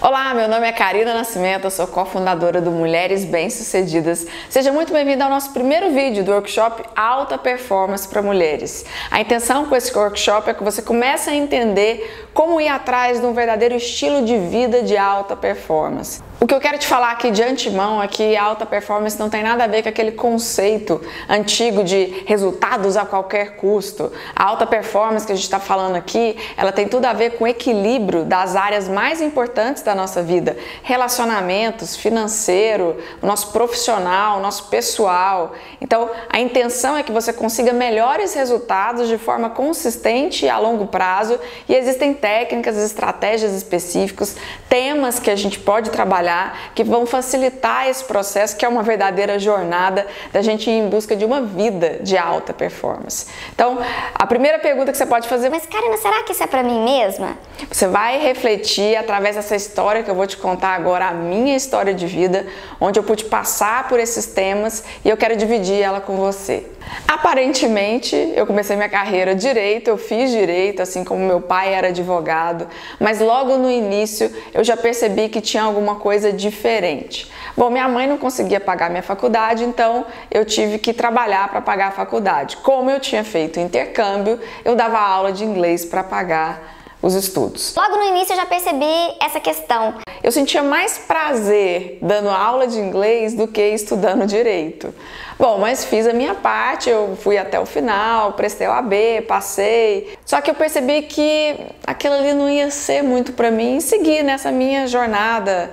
Olá, meu nome é Karina Nascimento, eu sou cofundadora do Mulheres Bem-Sucedidas. Seja muito bem-vindo ao nosso primeiro vídeo do workshop Alta Performance para Mulheres. A intenção com esse workshop é que você comece a entender como ir atrás de um verdadeiro estilo de vida de alta performance. O que eu quero te falar aqui de antemão é que a alta performance não tem nada a ver com aquele conceito antigo de resultados a qualquer custo. A alta performance que a gente está falando aqui, ela tem tudo a ver com o equilíbrio das áreas mais importantes da nossa vida. Relacionamentos, financeiro, o nosso profissional, o nosso pessoal. Então, a intenção é que você consiga melhores resultados de forma consistente e a longo prazo, e existem técnicas, estratégias específicas, temas que a gente pode trabalhar que vão facilitar esse processo, que é uma verdadeira jornada da gente ir em busca de uma vida de alta performance. Então, a primeira pergunta que você pode fazer: mas Karina, será que isso é pra mim mesma? Você vai refletir através dessa história que eu vou te contar agora, a minha história de vida, onde eu pude passar por esses temas e eu quero dividir ela com você. Aparentemente, eu comecei minha carreira direito, eu fiz direito, assim como meu pai era advogado, mas logo no início eu já percebi que tinha alguma coisa diferente. Bom, minha mãe não conseguia pagar minha faculdade, então eu tive que trabalhar para pagar a faculdade. Como eu tinha feito intercâmbio, eu dava aula de inglês para pagar os estudos. Logo no início eu já percebi essa questão. Eu sentia mais prazer dando aula de inglês do que estudando direito. Bom, mas fiz a minha parte, eu fui até o final, prestei o AB, passei. Só que eu percebi que aquilo ali não ia ser muito para mim e segui nessa minha jornada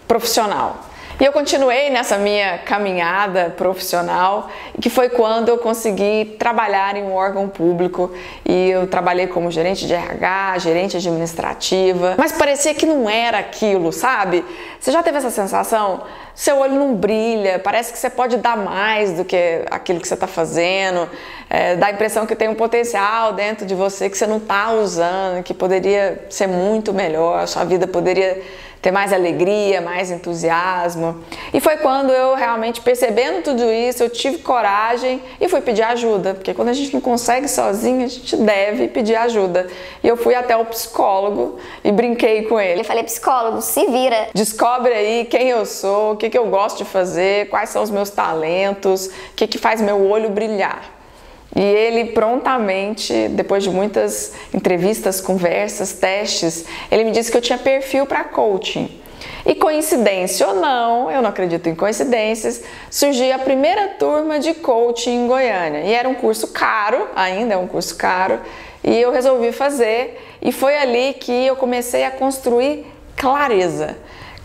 profissional. E eu continuei nessa minha caminhada profissional, que foi quando eu consegui trabalhar em um órgão público, e eu trabalhei como gerente de RH, gerente administrativa, mas parecia que não era aquilo, sabe? Você já teve essa sensação? Seu olho não brilha, parece que você pode dar mais do que aquilo que você está fazendo, dá a impressão que tem um potencial dentro de você que você não está usando, que poderia ser muito melhor, a sua vida poderia ter mais alegria, mais entusiasmo. E foi quando eu realmente, percebendo tudo isso, eu tive coragem e fui pedir ajuda, porque quando a gente não consegue sozinho, a gente deve pedir ajuda. E eu fui até o psicólogo e brinquei com ele. Eu falei: psicólogo, se vira. Descobre aí quem eu sou, o que eu gosto de fazer, quais são os meus talentos, o que faz meu olho brilhar. E ele prontamente, depois de muitas entrevistas, conversas, testes, ele me disse que eu tinha perfil para coaching. E coincidência ou não, eu não acredito em coincidências, surgiu a primeira turma de coaching em Goiânia. E era um curso caro, ainda é um curso caro, e eu resolvi fazer. E foi ali que eu comecei a construir clareza.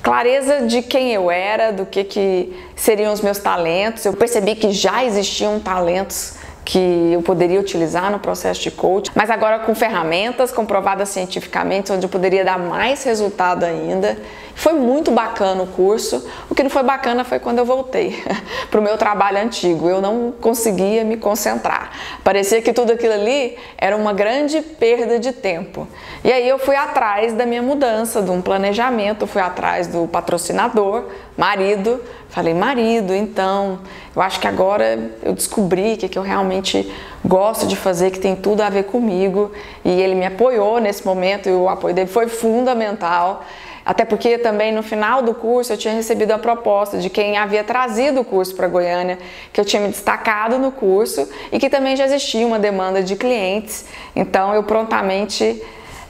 Clareza de quem eu era, do que seriam os meus talentos. Eu percebi que já existiam talentos que eu poderia utilizar no processo de coaching, mas agora com ferramentas comprovadas cientificamente, onde eu poderia dar mais resultado ainda. Foi muito bacana o curso. O que não foi bacana foi quando eu voltei para o meu trabalho antigo. Eu não conseguia me concentrar. Parecia que tudo aquilo ali era uma grande perda de tempo. E aí eu fui atrás da minha mudança, de um planejamento, fui atrás do patrocinador, marido. Falei: marido, então, eu acho que agora eu descobri o que eu realmente gosto de fazer, que tem tudo a ver comigo. E ele me apoiou nesse momento, e o apoio dele foi fundamental. Até porque também no final do curso eu tinha recebido a proposta de quem havia trazido o curso para Goiânia, que eu tinha me destacado no curso e que também já existia uma demanda de clientes. Então eu prontamente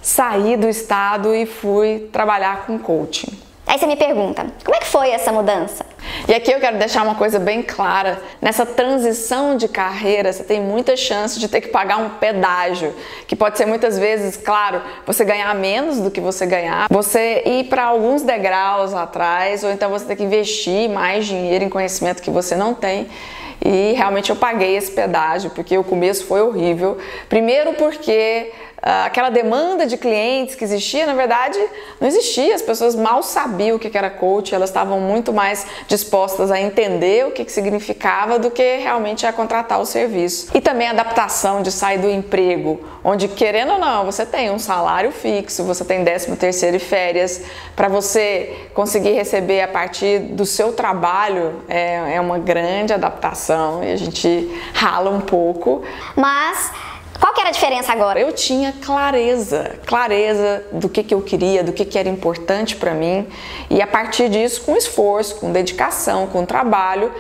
saí do estado e fui trabalhar com coaching. Aí você me pergunta: como é que foi essa mudança? E aqui eu quero deixar uma coisa bem clara: nessa transição de carreira você tem muita chance de ter que pagar um pedágio, que pode ser muitas vezes, claro, você ganhar menos do que você ganhar, você ir para alguns degraus atrás, ou então você ter que investir mais dinheiro em conhecimento que você não tem. E realmente eu paguei esse pedágio, porque o começo foi horrível. Primeiro porque aquela demanda de clientes que existia, na verdade, não existia. As pessoas mal sabiam o que era coach, elas estavam muito mais dispostas a entender o que significava do que realmente a contratar o serviço. E também a adaptação de sair do emprego, onde, querendo ou não, você tem um salário fixo, você tem 13º e férias, para você conseguir receber a partir do seu trabalho é uma grande adaptação e a gente rala um pouco. Mas Qual que era a diferença agora? Eu tinha clareza do que eu queria, do que era importante para mim, e a partir disso, com esforço, com dedicação, com trabalho,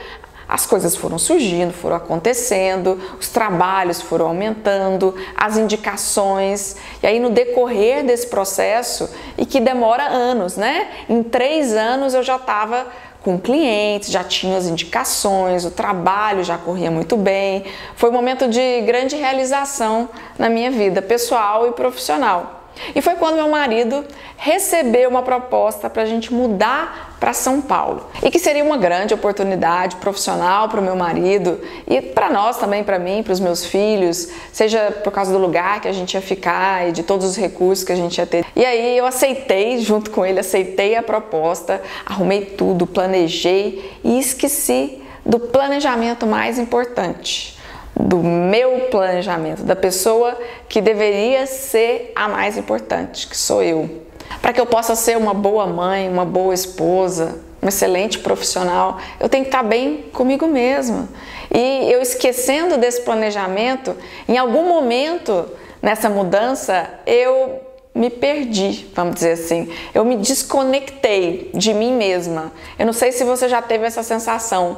as coisas foram surgindo, foram acontecendo, os trabalhos foram aumentando, as indicações, e aí no decorrer desse processo, e que demora anos, né? Em 3 anos eu já estava com clientes, já tinha as indicações, o trabalho já corria muito bem. Foi um momento de grande realização na minha vida pessoal e profissional. E foi quando meu marido recebeu uma proposta para a gente mudar para São Paulo. E que seria uma grande oportunidade profissional para o meu marido e para nós também, para mim, para os meus filhos, seja por causa do lugar que a gente ia ficar e de todos os recursos que a gente ia ter. E aí eu aceitei, junto com ele, aceitei a proposta, arrumei tudo, planejei e esqueci do planejamento mais importante. Do meu planejamento, da pessoa que deveria ser a mais importante, que sou eu. Para que eu possa ser uma boa mãe, uma boa esposa, uma excelente profissional, eu tenho que estar bem comigo mesma. E eu esquecendo desse planejamento, em algum momento nessa mudança, eu me perdi, vamos dizer assim. Eu me desconectei de mim mesma. Eu não sei se você já teve essa sensação.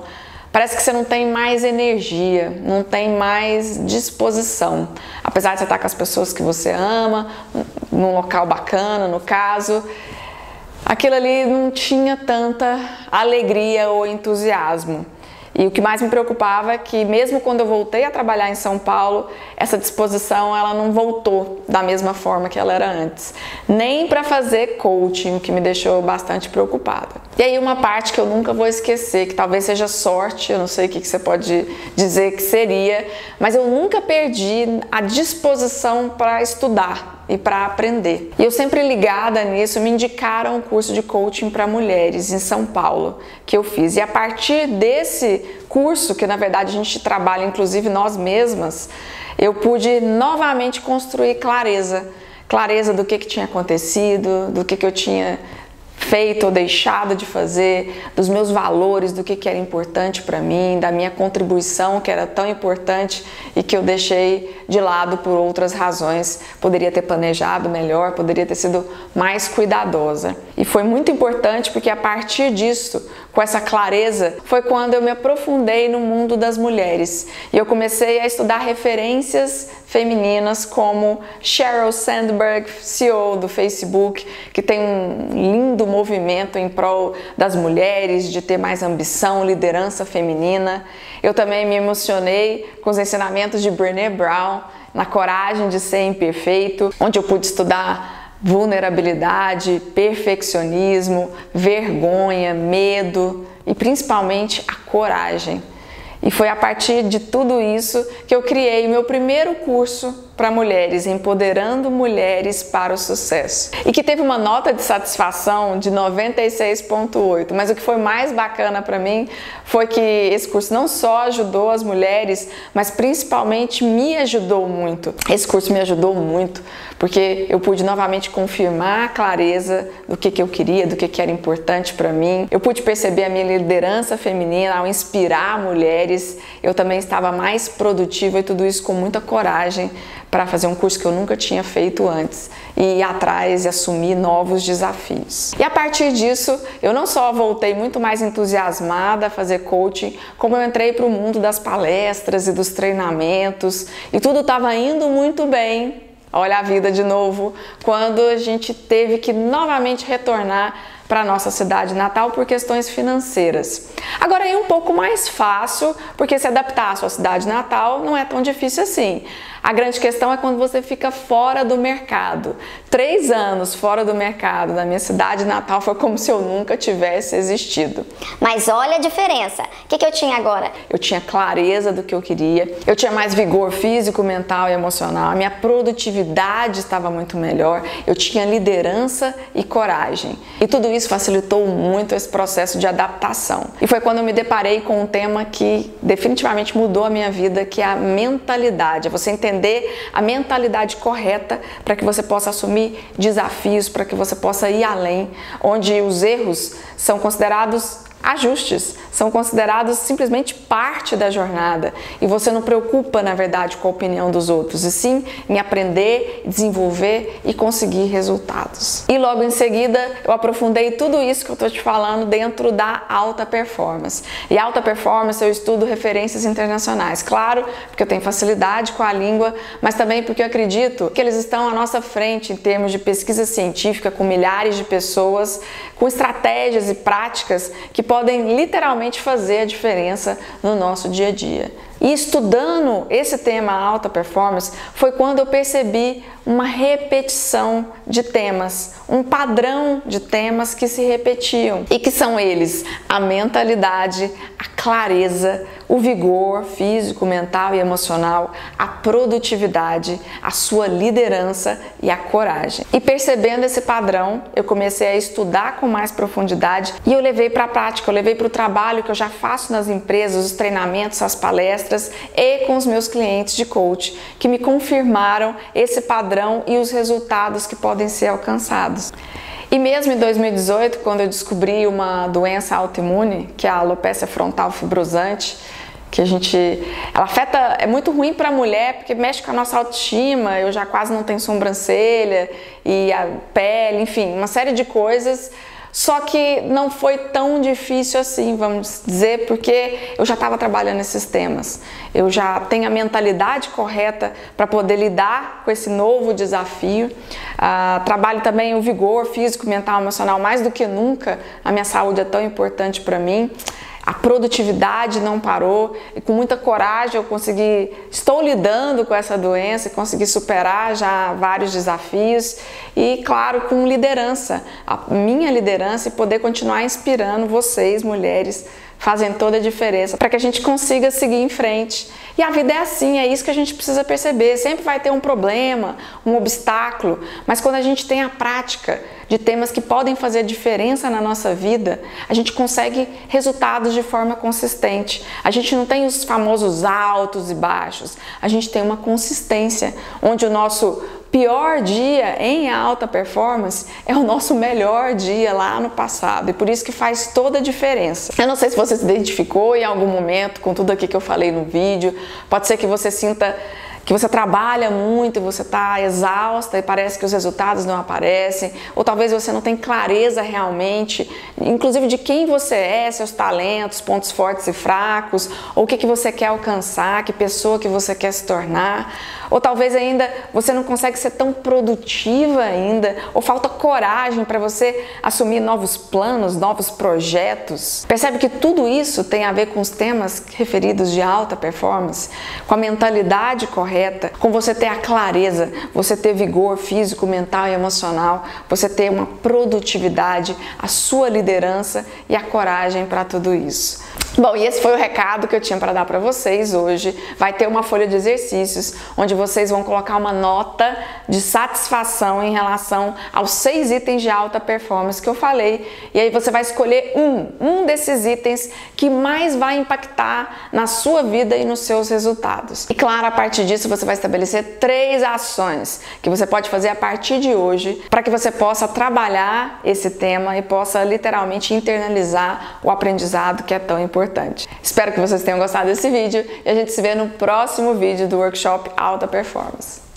Parece que você não tem mais energia, não tem mais disposição. Apesar de você estar com as pessoas que você ama, num local bacana, no caso, aquilo ali não tinha tanta alegria ou entusiasmo. E o que mais me preocupava é que mesmo quando eu voltei a trabalhar em São Paulo, essa disposição ela não voltou da mesma forma que ela era antes. Nem para fazer coaching, o que me deixou bastante preocupada. E aí uma parte que eu nunca vou esquecer, que talvez seja sorte, eu não sei o que você pode dizer que seria, mas eu nunca perdi a disposição para estudar e para aprender. E eu sempre ligada nisso, me indicaram um curso de coaching para mulheres em São Paulo, que eu fiz. E a partir desse curso, que na verdade a gente trabalha inclusive nós mesmas, eu pude novamente construir clareza do que tinha acontecido, do que eu tinha feito ou deixado de fazer, dos meus valores, do que era importante para mim, da minha contribuição que era tão importante e que eu deixei de lado por outras razões. Poderia ter planejado melhor, poderia ter sido mais cuidadosa. E foi muito importante porque a partir disso, com essa clareza, foi quando eu me aprofundei no mundo das mulheres. E eu comecei a estudar referências femininas como Sheryl Sandberg, CEO do Facebook, que tem um lindo movimento em prol das mulheres, de ter mais ambição, liderança feminina. Eu também me emocionei com os ensinamentos de Brené Brown, na coragem de ser imperfeito, onde eu pude estudar vulnerabilidade, perfeccionismo, vergonha, medo e principalmente a coragem. E foi a partir de tudo isso que eu criei o meu primeiro curso para mulheres, Empoderando Mulheres para o Sucesso. E que teve uma nota de satisfação de 96,8. Mas o que foi mais bacana para mim foi que esse curso não só ajudou as mulheres, mas principalmente me ajudou muito. Esse curso me ajudou muito, porque eu pude novamente confirmar a clareza do que eu queria, do que era importante para mim. Eu pude perceber a minha liderança feminina ao inspirar mulheres. Eu também estava mais produtiva e tudo isso com muita coragem para fazer um curso que eu nunca tinha feito antes e ir atrás e assumir novos desafios. E a partir disso, eu não só voltei muito mais entusiasmada a fazer coaching, como eu entrei para o mundo das palestras e dos treinamentos e tudo estava indo muito bem. Olha a vida de novo, quando a gente teve que novamente retornar para a nossa cidade natal por questões financeiras. Agora é um pouco mais fácil, porque se adaptar à sua cidade natal não é tão difícil assim. A grande questão é quando você fica fora do mercado. 3 anos fora do mercado da minha cidade natal foi como se eu nunca tivesse existido. Mas olha a diferença. O que eu tinha agora? Eu tinha clareza do que eu queria, eu tinha mais vigor físico, mental e emocional, a minha produtividade estava muito melhor, eu tinha liderança e coragem. E tudo isso facilitou muito esse processo de adaptação. E foi quando eu me deparei com um tema que definitivamente mudou a minha vida, que é a mentalidade. É você entender a mentalidade correta para que você possa assumir desafios, para que você possa ir além, onde os erros são considerados ajustes, são considerados simplesmente parte da jornada e você não preocupa, na verdade, com a opinião dos outros, e sim em aprender, desenvolver e conseguir resultados. E logo em seguida eu aprofundei tudo isso que eu estou te falando dentro da alta performance. E alta performance eu estudo referências internacionais, claro, porque eu tenho facilidade com a língua, mas também porque eu acredito que eles estão à nossa frente em termos de pesquisa científica com milhares de pessoas, com estratégias e práticas que podem literalmente fazer a diferença no nosso dia a dia. E estudando esse tema alta performance foi quando eu percebi uma repetição de temas, um padrão de temas que se repetiam e que são eles: a mentalidade, a clareza, o vigor físico, mental e emocional, a produtividade, a sua liderança e a coragem. E percebendo esse padrão, eu comecei a estudar com mais profundidade e eu levei para a prática, eu levei para o trabalho que eu já faço nas empresas, os treinamentos, as palestras e com os meus clientes de coach, que me confirmaram esse padrão e os resultados que podem ser alcançados. E mesmo em 2018, quando eu descobri uma doença autoimune, que é a alopecia frontal fibrosante, que ela afeta, é muito ruim para a mulher porque mexe com a nossa autoestima, eu já quase não tenho sobrancelha e a pele, enfim, uma série de coisas. Só que não foi tão difícil assim, vamos dizer, porque eu já estava trabalhando nesses temas. Eu já tenho a mentalidade correta para poder lidar com esse novo desafio. Trabalho também o vigor físico, mental, emocional, mais do que nunca. A minha saúde é tão importante para mim. A produtividade não parou e com muita coragem eu estou lidando com essa doença e consegui superar já vários desafios e, claro, com liderança, a minha liderança e poder continuar inspirando vocês, mulheres, fazem toda a diferença para que a gente consiga seguir em frente. E a vida é assim, é isso que a gente precisa perceber. Sempre vai ter um problema, um obstáculo, mas quando a gente tem a prática de temas que podem fazer diferença na nossa vida, a gente consegue resultados de forma consistente. A gente não tem os famosos altos e baixos, a gente tem uma consistência, onde o nosso pior dia em alta performance é o nosso melhor dia lá no passado, e por isso que faz toda a diferença. Eu não sei se você se identificou em algum momento com tudo aqui que eu falei no vídeo, pode ser que você sinta que você trabalha muito e você está exausta e parece que os resultados não aparecem, ou talvez você não tenha clareza realmente, inclusive de quem você é, seus talentos, pontos fortes e fracos, ou o que você quer alcançar, que pessoa que você quer se tornar, ou talvez ainda você não consegue ser tão produtiva ainda, ou falta coragem para você assumir novos planos, novos projetos. Percebe que tudo isso tem a ver com os temas referidos de alta performance, com a mentalidade correta, com você ter a clareza, você ter vigor físico, mental e emocional, você ter uma produtividade, a sua liderança e a coragem para tudo isso. Bom, e esse foi o recado que eu tinha para dar para vocês hoje. Vai ter uma folha de exercícios onde vocês vão colocar uma nota de satisfação em relação aos 6 itens de alta performance que eu falei, e aí você vai escolher um desses itens que mais vai impactar na sua vida e nos seus resultados. E claro, a partir disso você vai estabelecer 3 ações que você pode fazer a partir de hoje para que você possa trabalhar esse tema e possa literalmente internalizar o aprendizado que é tão importante. Espero que vocês tenham gostado desse vídeo e a gente se vê no próximo vídeo do workshop Alta Performance.